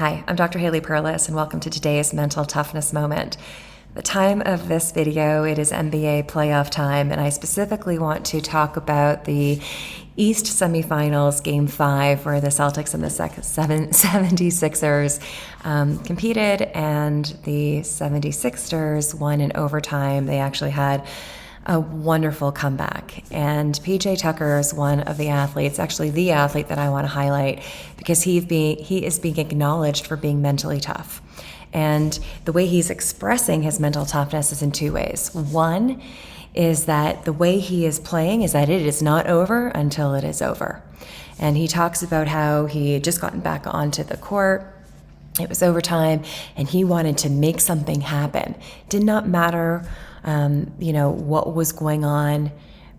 Hi, I'm Dr. Haley Perlus, and welcome to today's Mental Toughness Moment. The time of this video, it is NBA playoff time, and I specifically want to talk about the East semifinals, Game 5, where the Celtics and the 76ers competed, and the 76ers won in overtime. They actually had a wonderful comeback. And PJ Tucker is one of the athletes, actually the athlete that I want to highlight, because he is being acknowledged for being mentally tough. And the way he's expressing his mental toughness is in two ways. One is that the way he is playing is that it is not over until it is over. And he talks about how he had just gotten back onto the court. It was overtime, and he wanted to make something happen. Did not matter what was going on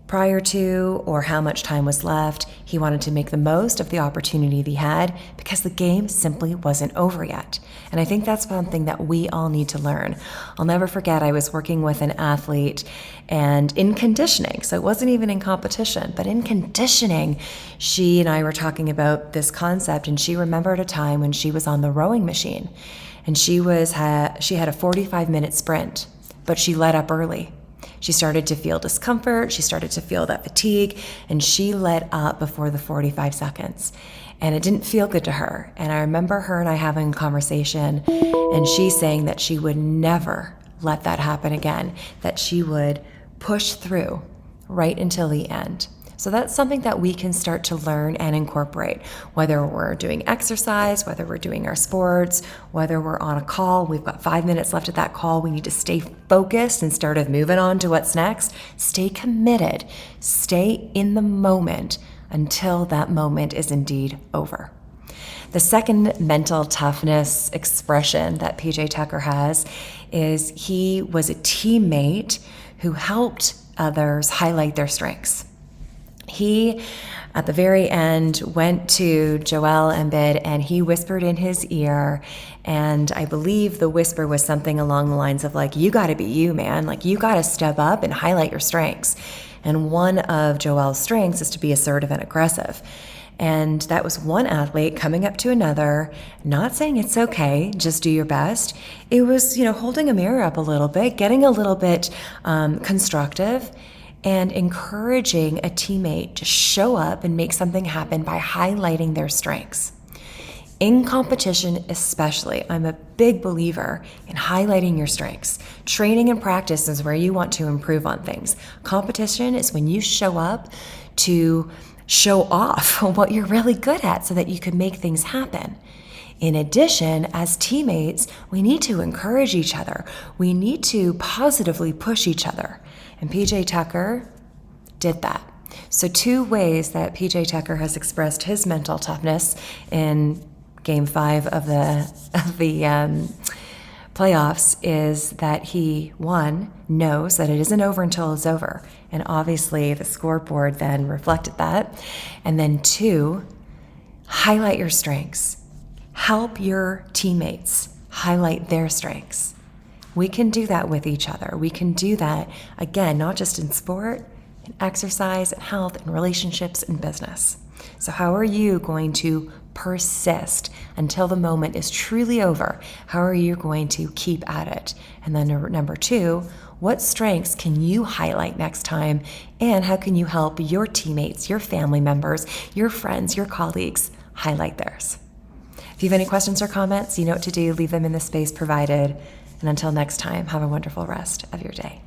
prior to or how much time was left. He wanted to make the most of the opportunity he had because the game simply wasn't over yet. And I think that's something that we all need to learn. I'll never forget, I was working with an athlete and in conditioning, so it wasn't even in competition, but in conditioning, she and I were talking about this concept, and she remembered a time when she was on the rowing machine, and she had a 45-minute sprint, but she let up early. She started to feel discomfort, she started to feel that fatigue, and she let up before the 45 seconds. And it didn't feel good to her. And I remember her and I having a conversation, and she saying that she would never let that happen again, that she would push through right until the end. So that's something that we can start to learn and incorporate, whether we're doing exercise, whether we're doing our sports, whether we're on a call. We've got 5 minutes left of that call. We need to stay focused instead of moving on to what's next. Stay committed. Stay in the moment until that moment is indeed over. The second mental toughness expression that PJ Tucker has is he was a teammate who helped others highlight their strengths. He, at the very end, went to Joel Embiid and he whispered in his ear, and I believe the whisper was something along the lines of like, you gotta be you, man. Like, you gotta step up and highlight your strengths. And one of Joel's strengths is to be assertive and aggressive. And that was one athlete coming up to another, not saying it's okay, just do your best. It was, holding a mirror up a little bit, getting a little bit constructive, and encouraging a teammate to show up and make something happen by highlighting their strengths. In competition especially, I'm a big believer in highlighting your strengths. Training and practice is where you want to improve on things. Competition is when you show up to show off what you're really good at so that you can make things happen. In addition, as teammates, we need to encourage each other. We need to positively push each other. And PJ Tucker did that. So 2 ways that PJ Tucker has expressed his mental toughness in Game 5 of the playoffs is that he, 1, knows that it isn't over until it's over. And obviously the scoreboard then reflected that. And then 2, highlight your strengths. Help your teammates highlight their strengths. We can do that with each other. We can do that, again, not just in sport, in exercise, in health, in relationships, in business. So how are you going to persist until the moment is truly over? How are you going to keep at it? And then number 2, what strengths can you highlight next time? And how can you help your teammates, your family members, your friends, your colleagues highlight theirs? If you have any questions or comments, you know what to do. Leave them in the space provided. And until next time, have a wonderful rest of your day.